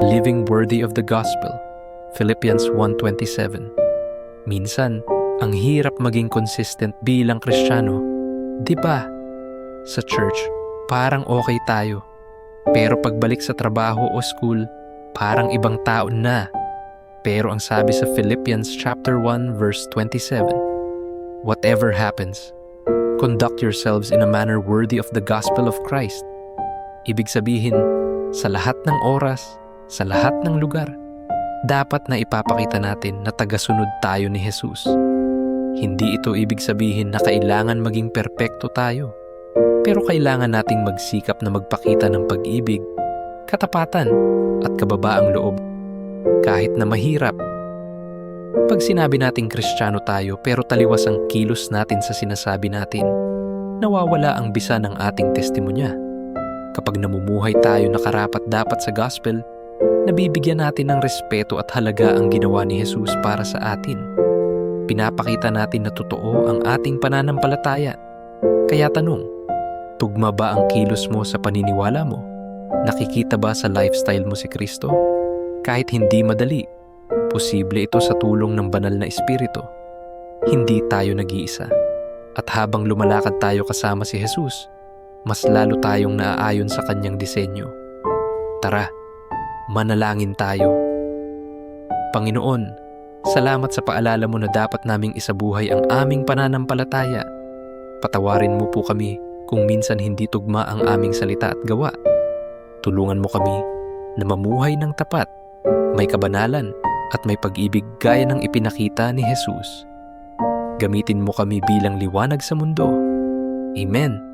living worthy of the gospel. Philippians 1:27. Minsan, ang hirap maging consistent bilang Kristiyano. Di ba? Sa church, parang okay tayo. Pero pagbalik sa trabaho o school, parang ibang tao na. Pero ang sabi sa Philippians chapter 1 verse 27, whatever happens, conduct yourselves in a manner worthy of the gospel of Christ. Ibig sabihin, sa lahat ng oras, sa lahat ng lugar, dapat na ipapakita natin na tagasunod tayo ni Jesus. Hindi ito ibig sabihin na kailangan maging perpekto tayo. Pero kailangan nating magsikap na magpakita ng pag-ibig, katapatan, at kababaang loob. Kahit na mahirap. Pag sinabi nating Kristiyano tayo pero taliwas ang kilos natin sa sinasabi natin, nawawala ang bisa ng ating testimonya. Kapag namumuhay tayo na karapat-dapat sa gospel, nabibigyan natin ng respeto at halaga ang ginawa ni Jesus para sa atin. Pinapakita natin na totoo ang ating pananampalataya. Kaya tanong, tugma ba ang kilos mo sa paniniwala mo? Nakikita ba sa lifestyle mo si Kristo? Kahit hindi madali, posible ito sa tulong ng banal na Espiritu. Hindi tayo nag-iisa. At habang lumalakad tayo kasama si Jesus, mas lalo tayong naaayon sa kanyang disenyo. Tara, manalangin tayo. Panginoon, salamat sa paalala mo na dapat naming isabuhay ang aming pananampalataya. Patawarin mo po kami kung minsan hindi tugma ang aming salita at gawa. Tulungan mo kami na mamuhay ng tapat, may kabanalan at may pag-ibig gaya ng ipinakita ni Jesus. Gamitin mo kami bilang liwanag sa mundo. Amen.